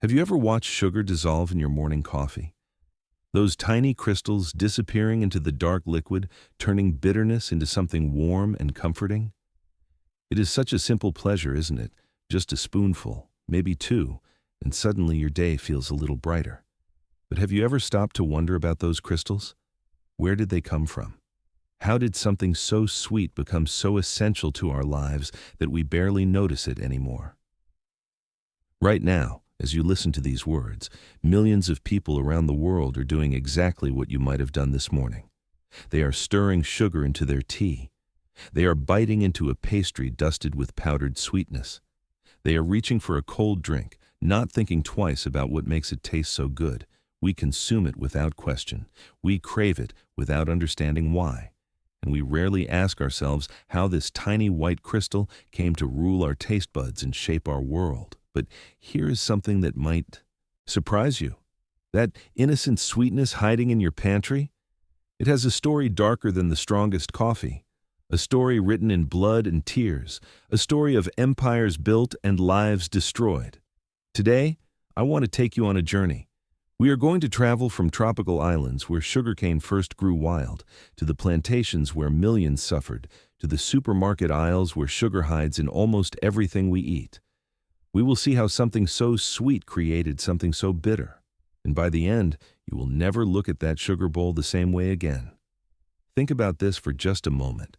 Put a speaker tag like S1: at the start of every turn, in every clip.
S1: Have you ever watched sugar dissolve in your morning coffee? Those tiny crystals disappearing into the dark liquid, turning bitterness into something warm and comforting? It is such a simple pleasure, isn't it? Just a spoonful, maybe two, and suddenly your day feels a little brighter. But have you ever stopped to wonder about those crystals? Where did they come from? How did something so sweet become so essential to our lives that we barely notice it anymore? Right now, as you listen to these words, millions of people around the world are doing exactly what you might have done this morning. They are stirring sugar into their tea. They are biting into a pastry dusted with powdered sweetness. They are reaching for a cold drink, not thinking twice about what makes it taste so good. We consume it without question. We crave it without understanding why. And we rarely ask ourselves how this tiny white crystal came to rule our taste buds and shape our world. But here is something that might surprise you. That innocent sweetness hiding in your pantry? It has a story darker than the strongest coffee. A story written in blood and tears. A story of empires built and lives destroyed. Today, I want to take you on a journey. We are going to travel from tropical islands where sugarcane first grew wild, to the plantations where millions suffered, to the supermarket aisles where sugar hides in almost everything we eat. We will see how something so sweet created something so bitter. And by the end, you will never look at that sugar bowl the same way again. Think about this for just a moment.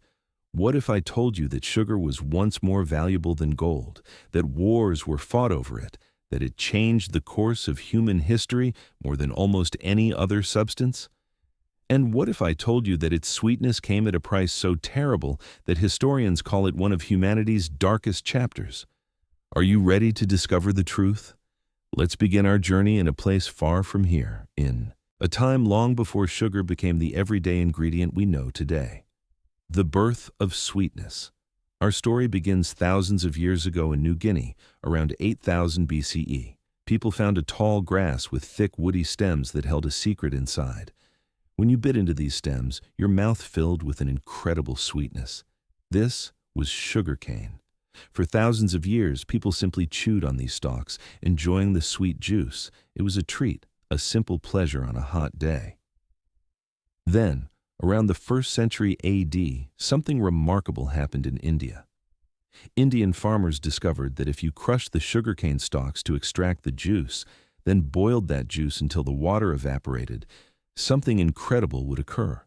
S1: What if I told you that sugar was once more valuable than gold, that wars were fought over it, that it changed the course of human history more than almost any other substance? And what if I told you that its sweetness came at a price so terrible that historians call it one of humanity's darkest chapters? Are you ready to discover the truth? Let's begin our journey in a place far from here, in a time long before sugar became the everyday ingredient we know today. The birth of sweetness. Our story begins thousands of years ago in New Guinea, around 8000 BCE. People found a tall grass with thick woody stems that held a secret inside. When you bit into these stems, your mouth filled with an incredible sweetness. This was sugarcane. For thousands of years, people simply chewed on these stalks, enjoying the sweet juice. It was a treat, a simple pleasure on a hot day. Then, around the 1st century AD, something remarkable happened in India. Indian farmers discovered that if you crushed the sugarcane stalks to extract the juice, then boiled that juice until the water evaporated, something incredible would occur.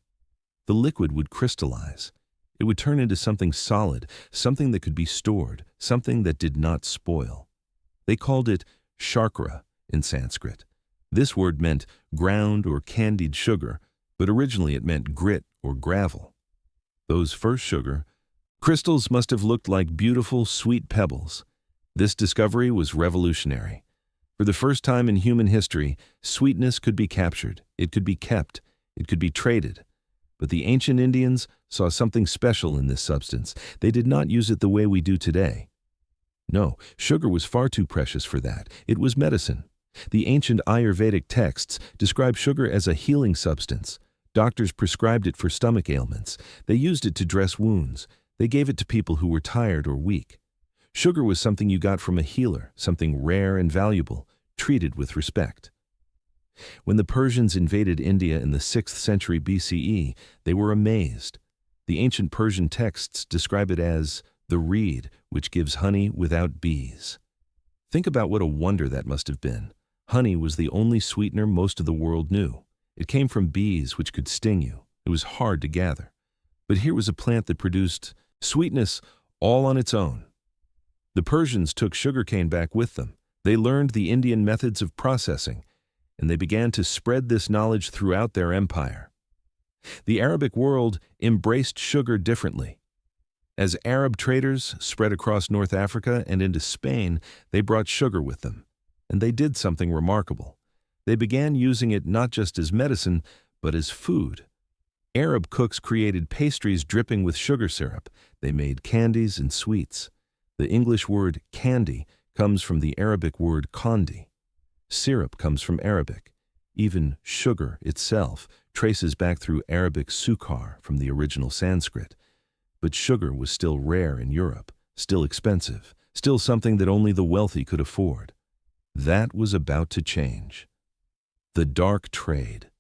S1: The liquid would crystallize. It would turn into something solid, something that could be stored, something that did not spoil. They called it sharkara in Sanskrit. This word meant ground or candied sugar, but originally it meant grit or gravel. Those first sugar crystals must have looked like beautiful, sweet pebbles. This discovery was revolutionary. For the first time in human history, sweetness could be captured, it could be kept, it could be traded. But the ancient Indians saw something special in this substance. They did not use it the way we do today. No, sugar was far too precious for that. It was medicine. The ancient Ayurvedic texts describe sugar as a healing substance. Doctors prescribed it for stomach ailments. They used it to dress wounds. They gave it to people who were tired or weak. Sugar was something you got from a healer, something rare and valuable, treated with respect. When the Persians invaded India in the 6th century BCE, they were amazed. The ancient Persian texts describe it as the reed which gives honey without bees. Think about what a wonder that must have been. Honey was the only sweetener most of the world knew. It came from bees which could sting you. It was hard to gather. But here was a plant that produced sweetness all on its own. The Persians took sugarcane back with them. They learned the Indian methods of processing, and they began to spread this knowledge throughout their empire. The Arabic world embraced sugar differently. As Arab traders spread across North Africa and into Spain, they brought sugar with them. And they did something remarkable. They began using it not just as medicine, but as food. Arab cooks created pastries dripping with sugar syrup. They made candies and sweets. The English word candy comes from the Arabic word kondi. Syrup comes from Arabic. Even sugar itself traces back through Arabic sukar from the original Sanskrit. But sugar was still rare in Europe, still expensive, still something that only the wealthy could afford. That was about to change. The dark trade.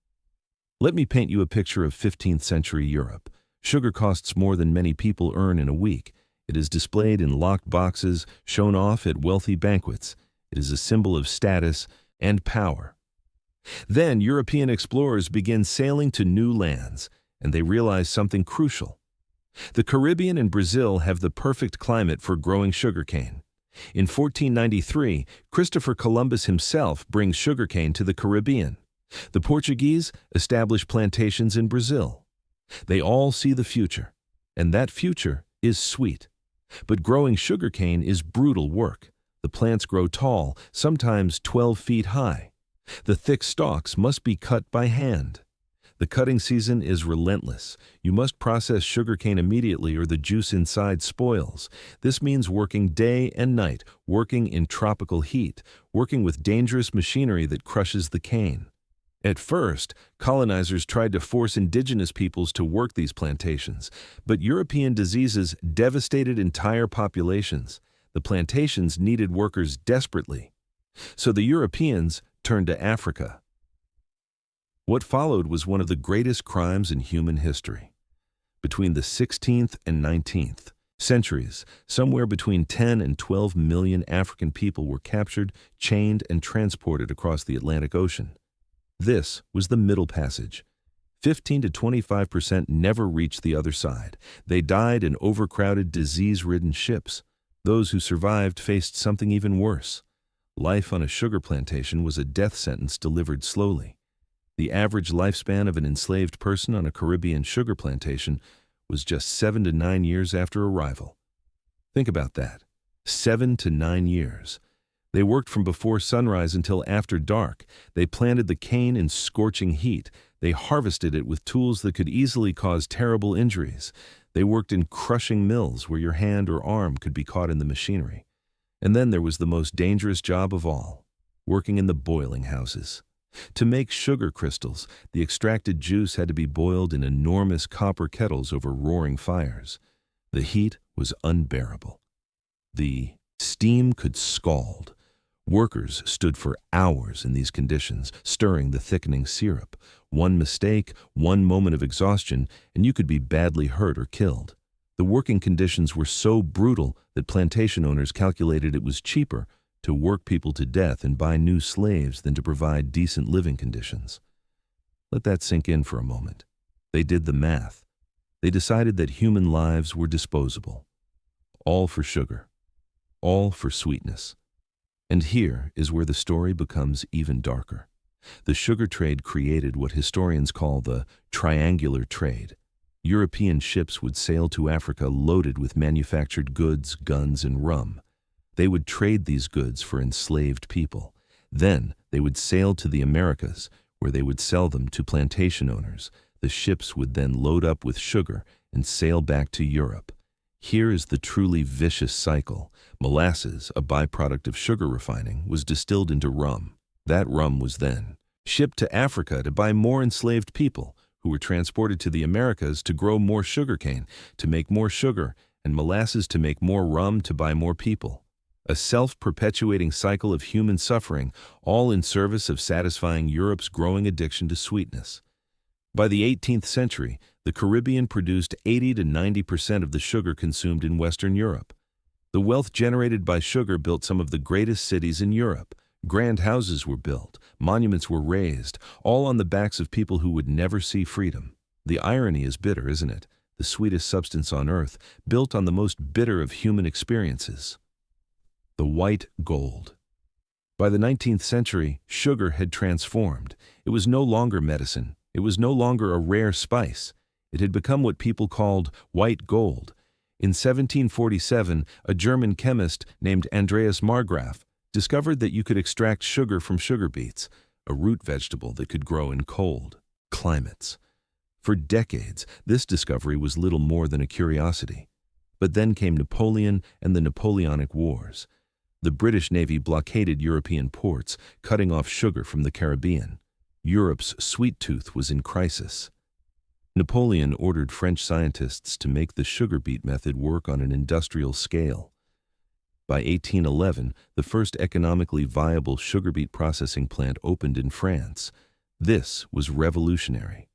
S1: Let me paint you a picture of 15th century Europe. Sugar costs more than many people earn in a week. It is displayed in locked boxes, shown off at wealthy banquets. It is a symbol of status and power. Then European explorers begin sailing to new lands, and they realize something crucial. The Caribbean and Brazil have the perfect climate for growing sugarcane. In 1493, Christopher Columbus himself brings sugarcane to the Caribbean. The Portuguese establish plantations in Brazil. They all see the future, and that future is sweet. But growing sugarcane is brutal work. The plants grow tall, sometimes 12 feet high. The thick stalks must be cut by hand. The cutting season is relentless. You must process sugarcane immediately or the juice inside spoils. This means working day and night, working in tropical heat, working with dangerous machinery that crushes the cane. At first, colonizers tried to force indigenous peoples to work these plantations, but European diseases devastated entire populations. The plantations needed workers desperately. So the Europeans turned to Africa. What followed was one of the greatest crimes in human history. Between the 16th and 19th centuries, somewhere between 10 and 12 million African people were captured, chained, and transported across the Atlantic Ocean. This was the Middle Passage. 15 to 25% never reached the other side. They died in overcrowded, disease-ridden ships. Those who survived faced something even worse. Life on a sugar plantation was a death sentence delivered slowly. The average lifespan of an enslaved person on a Caribbean sugar plantation was just 7 to 9 years after arrival. Think about that. 7 to 9 years. They worked from before sunrise until after dark. They planted the cane in scorching heat. They harvested it with tools that could easily cause terrible injuries. They worked in crushing mills where your hand or arm could be caught in the machinery. And then there was the most dangerous job of all, working in the boiling houses. To make sugar crystals, the extracted juice had to be boiled in enormous copper kettles over roaring fires. The heat was unbearable. The steam could scald. Workers stood for hours in these conditions, stirring the thickening syrup. One mistake, one moment of exhaustion, and you could be badly hurt or killed. The working conditions were so brutal that plantation owners calculated it was cheaper to work people to death and buy new slaves than to provide decent living conditions. Let that sink in for a moment. They did the math. They decided that human lives were disposable. All for sugar. All for sweetness. And here is where the story becomes even darker. The sugar trade created what historians call the triangular trade. European ships would sail to Africa loaded with manufactured goods, guns, and rum. They would trade these goods for enslaved people. Then they would sail to the Americas, where they would sell them to plantation owners. The ships would then load up with sugar and sail back to Europe. Here is the truly vicious cycle. Molasses, a byproduct of sugar refining, was distilled into rum. That rum was then shipped to Africa to buy more enslaved people, who were transported to the Americas to grow more sugarcane, to make more sugar, and molasses to make more rum to buy more people. A self-perpetuating cycle of human suffering, all in service of satisfying Europe's growing addiction to sweetness. By the 18th century, the Caribbean produced 80 to 90% of the sugar consumed in Western Europe. The wealth generated by sugar built some of the greatest cities in Europe. Grand houses were built, monuments were raised, all on the backs of people who would never see freedom. The irony is bitter, isn't it? The sweetest substance on earth, built on the most bitter of human experiences. The white gold. By the 19th century, sugar had transformed. It was no longer medicine. It was no longer a rare spice. It had become what people called white gold. In 1747, a German chemist named Andreas Marggraf discovered that you could extract sugar from sugar beets, a root vegetable that could grow in cold climates. For decades, this discovery was little more than a curiosity. But then came Napoleon and the Napoleonic Wars. The British Navy blockaded European ports, cutting off sugar from the Caribbean. Europe's sweet tooth was in crisis. Napoleon ordered French scientists to make the sugar beet method work on an industrial scale. By 1811, the first economically viable sugar beet processing plant opened in France. This was revolutionary.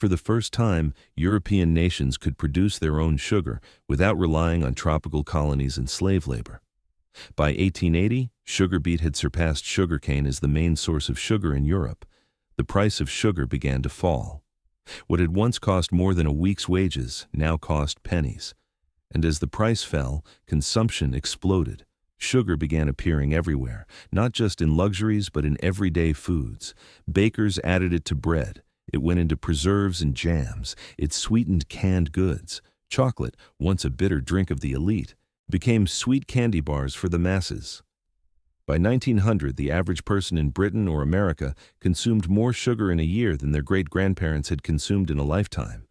S1: For the first time, European nations could produce their own sugar without relying on tropical colonies and slave labor. By 1880, sugar beet had surpassed sugarcane as the main source of sugar in Europe. The price of sugar began to fall. What had once cost more than a week's wages now cost pennies. And as the price fell, consumption exploded. Sugar began appearing everywhere, not just in luxuries but in everyday foods. Bakers added it to bread. It went into preserves and jams. It sweetened canned goods. Chocolate, once a bitter drink of the elite, became sweet candy bars for the masses. By 1900, the average person in Britain or America consumed more sugar in a year than their great-grandparents had consumed in a lifetime.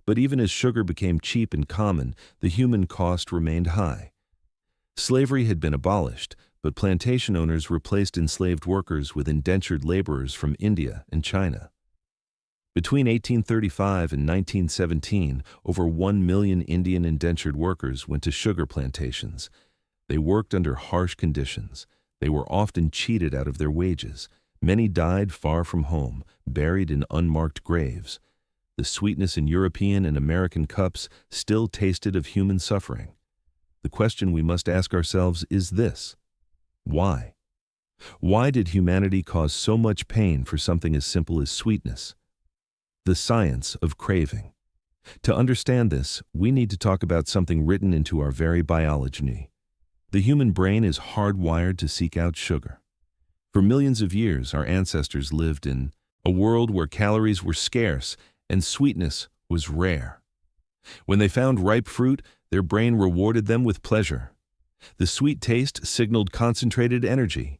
S1: But even as sugar became cheap and common, the human cost remained high. Slavery had been abolished, but plantation owners replaced enslaved workers with indentured laborers from India and China. Between 1835 and 1917, over 1 million Indian indentured workers went to sugar plantations. They worked under harsh conditions. They were often cheated out of their wages. Many died far from home, buried in unmarked graves. The sweetness in European and American cups still tasted of human suffering. The question we must ask ourselves is this: why? Why did humanity cause so much pain for something as simple as sweetness? The science of craving. To understand this, we need to talk about something written into our very biology. The human brain is hardwired to seek out sugar. For millions of years, our ancestors lived in a world where calories were scarce and sweetness was rare. When they found ripe fruit, their brain rewarded them with pleasure. The sweet taste signaled concentrated energy.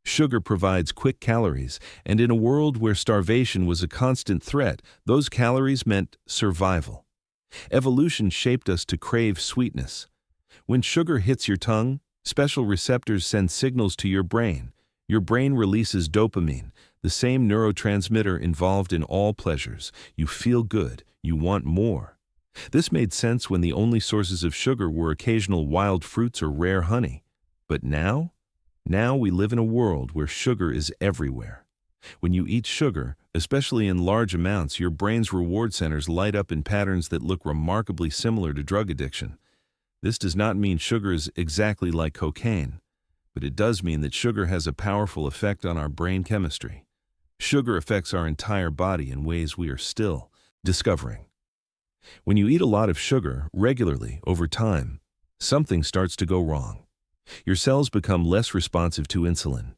S1: Sugar provides quick calories, and in a world where starvation was a constant threat, those calories meant survival. Evolution shaped us to crave sweetness. When sugar hits your tongue, special receptors send signals to your brain. Your brain releases dopamine, the same neurotransmitter involved in all pleasures. You feel good. You want more. This made sense when the only sources of sugar were occasional wild fruits or rare honey. But now we live in a world where sugar is everywhere. When you eat sugar, especially in large amounts, your brain's reward centers light up in patterns that look remarkably similar to drug addiction. This does not mean sugar is exactly like cocaine, but it does mean that sugar has a powerful effect on our brain chemistry. Sugar affects our entire body in ways we are still discovering. When you eat a lot of sugar regularly over time, something starts to go wrong. Your cells become less responsive to insulin.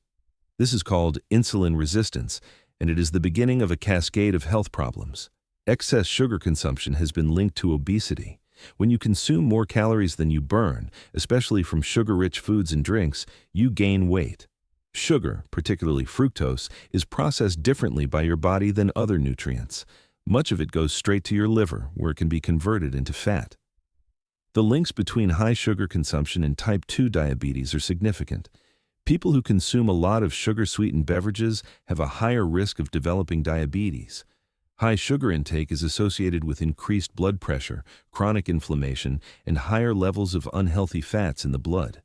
S1: This is called insulin resistance, and it is the beginning of a cascade of health problems. Excess sugar consumption has been linked to obesity. When you consume more calories than you burn, especially from sugar-rich foods and drinks, you gain weight. Sugar, particularly fructose, is processed differently by your body than other nutrients. Much of it goes straight to your liver, where it can be converted into fat. The links between high sugar consumption and type 2 diabetes are significant. People who consume a lot of sugar-sweetened beverages have a higher risk of developing diabetes. High sugar intake is associated with increased blood pressure, chronic inflammation, and higher levels of unhealthy fats in the blood.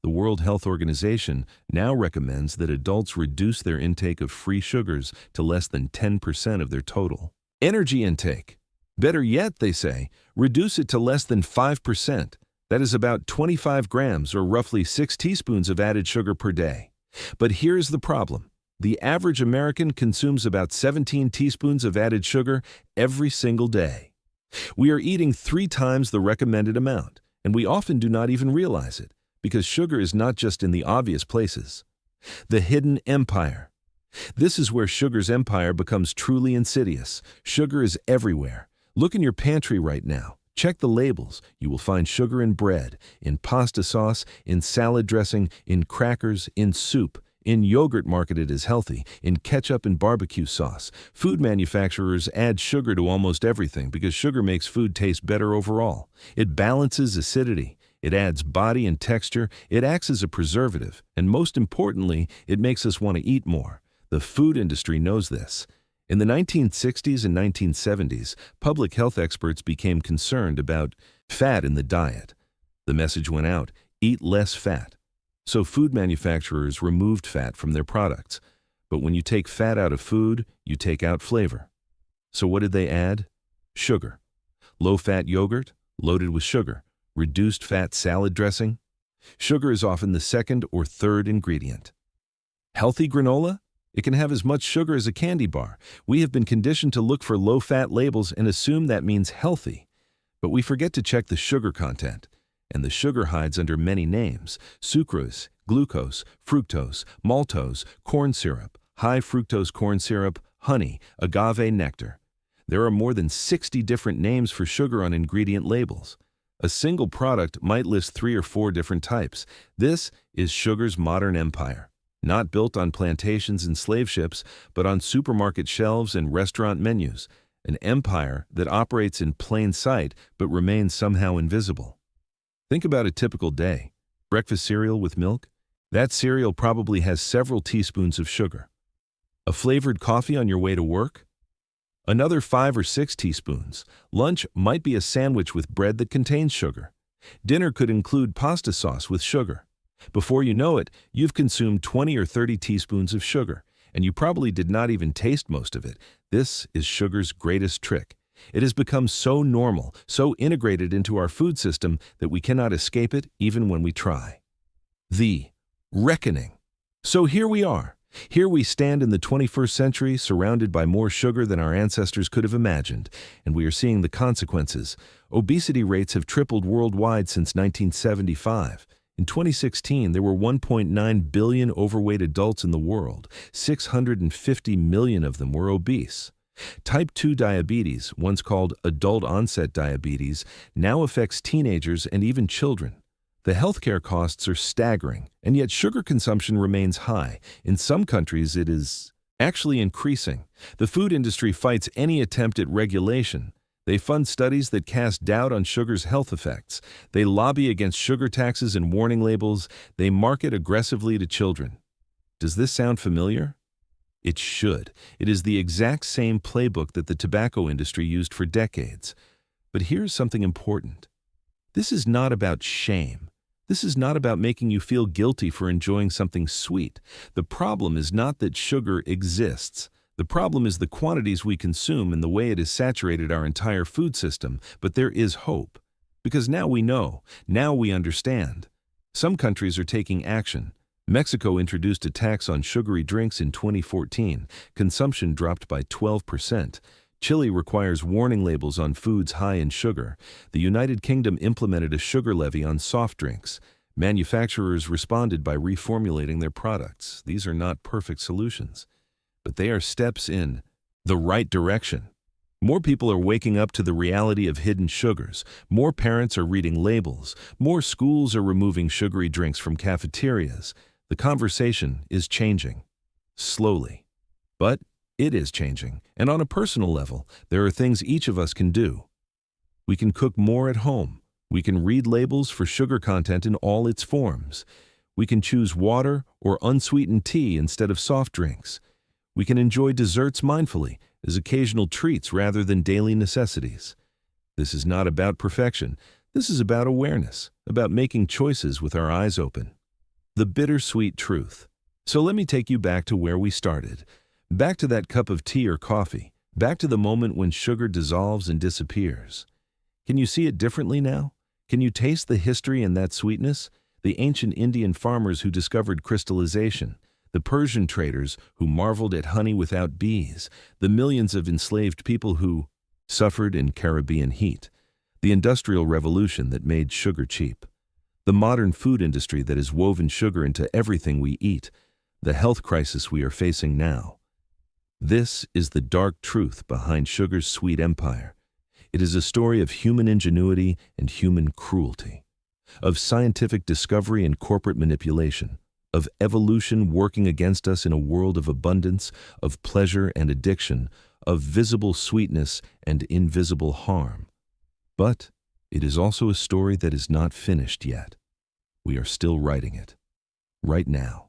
S1: The World Health Organization now recommends that adults reduce their intake of free sugars to less than 10% of their total energy intake. Better yet, they say, reduce it to less than 5%. That is about 25 grams or roughly 6 teaspoons of added sugar per day. But here's the problem. The average American consumes about 17 teaspoons of added sugar every single day. We are eating 3 times the recommended amount, and we often do not even realize it, because sugar is not just in the obvious places. The hidden empire. This is where sugar's empire becomes truly insidious. Sugar is everywhere. Look in your pantry right now. Check the labels. You will find sugar in bread, in pasta sauce, in salad dressing, in crackers, in soup, in yogurt marketed as healthy, in ketchup and barbecue sauce. Food manufacturers add sugar to almost everything because sugar makes food taste better overall. It balances acidity. It adds body and texture. It acts as a preservative. And most importantly, it makes us want to eat more. The food industry knows this. In the 1960s and 1970s, public health experts became concerned about fat in the diet. The message went out, Eat less fat. So food manufacturers removed fat from their products. But when you take fat out of food, you take out flavor. So what did they add? Sugar. Low-fat yogurt, loaded with sugar. Reduced fat salad dressing. Sugar is often the second or third ingredient. Healthy granola? It can have as much sugar as a candy bar. We have been conditioned to look for low-fat labels and assume that means healthy. But we forget to check the sugar content. And the sugar hides under many names: sucrose, glucose, fructose, maltose, corn syrup, high fructose corn syrup, honey, agave nectar. There are more than 60 different names for sugar on ingredient labels. A single product might list 3 or 4 different types. This is sugar's modern empire, not built on plantations and slave ships, but on supermarket shelves and restaurant menus. An empire that operates in plain sight but remains somehow invisible. Think about a typical day. Breakfast cereal with milk? That cereal probably has several teaspoons of sugar. A flavored coffee on your way to work? Another 5 or 6 teaspoons. Lunch might be a sandwich with bread that contains sugar. Dinner could include pasta sauce with sugar. Before you know it, you've consumed 20 or 30 teaspoons of sugar, and you probably did not even taste most of it. This is sugar's greatest trick. It has become so normal, so integrated into our food system that we cannot escape it even when we try. The reckoning. So here we are. Here we stand in the 21st century, surrounded by more sugar than our ancestors could have imagined, and we are seeing the consequences. Obesity rates have tripled worldwide since 1975. In 2016, there were 1.9 billion overweight adults in the world. 650 million of them were obese. Type 2 diabetes, once called adult-onset diabetes, now affects teenagers and even children. The healthcare costs are staggering, and yet sugar consumption remains high. In some countries, it is actually increasing. The food industry fights any attempt at regulation. They fund studies that cast doubt on sugar's health effects. They lobby against sugar taxes and warning labels. They market aggressively to children. Does this sound familiar? It should. It is the exact same playbook that the tobacco industry used for decades. But here's something important. This is not about shame. This is not about making you feel guilty for enjoying something sweet. The problem is not that sugar exists. The problem is the quantities we consume and the way it has saturated our entire food system. But there is hope. Because now we know. Now we understand. Some countries are taking action. Mexico introduced a tax on sugary drinks in 2014. Consumption dropped by 12%. Chile requires warning labels on foods high in sugar. The United Kingdom implemented a sugar levy on soft drinks. Manufacturers responded by reformulating their products. These are not perfect solutions, but they are steps in the right direction. More people are waking up to the reality of hidden sugars. More parents are reading labels. More schools are removing sugary drinks from cafeterias. The conversation is changing. Slowly. But it is changing. And on a personal level, there are things each of us can do. We can cook more at home. We can read labels for sugar content in all its forms. We can choose water or unsweetened tea instead of soft drinks. We can enjoy desserts mindfully, as occasional treats rather than daily necessities. This is not about perfection. This is about awareness, about making choices with our eyes open. The bittersweet truth. So let me take you back to where we started. Back to that cup of tea or coffee. Back to the moment when sugar dissolves and disappears. Can you see it differently now? Can you taste the history in that sweetness? The ancient Indian farmers who discovered crystallization. The Persian traders who marveled at honey without bees. The millions of enslaved people who suffered in Caribbean heat. The Industrial Revolution that made sugar cheap. The modern food industry that has woven sugar into everything we eat. The health crisis we are facing now. This is the dark truth behind sugar's sweet empire. It is a story of human ingenuity and human cruelty, of scientific discovery and corporate manipulation, of evolution working against us in a world of abundance, of pleasure and addiction, of visible sweetness and invisible harm. But it is also a story that is not finished yet. We are still writing it, right now.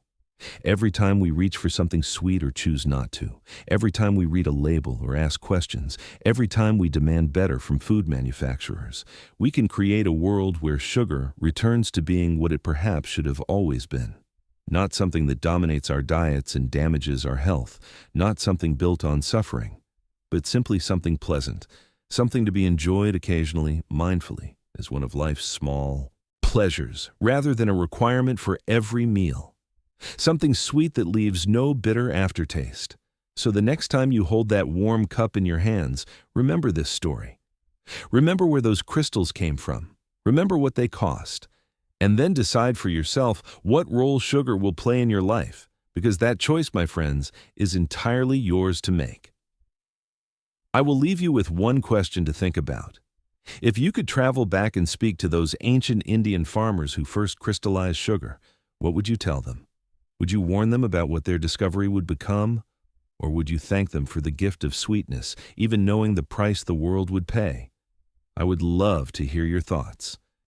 S1: Every time we reach for something sweet or choose not to, every time we read a label or ask questions, every time we demand better from food manufacturers, we can create a world where sugar returns to being what it perhaps should have always been. Not something that dominates our diets and damages our health, not something built on suffering, but simply something pleasant, something to be enjoyed occasionally, mindfully, as one of life's small pleasures, rather than a requirement for every meal. Something sweet that leaves no bitter aftertaste. So the next time you hold that warm cup in your hands, remember this story. Remember where those crystals came from. Remember what they cost. And then decide for yourself what role sugar will play in your life, because that choice, my friends, is entirely yours to make. I will leave you with one question to think about. If you could travel back and speak to those ancient Indian farmers who first crystallized sugar, what would you tell them? Would you warn them about what their discovery would become? Or would you thank them for the gift of sweetness, even knowing the price the world would pay? I would love to hear your thoughts.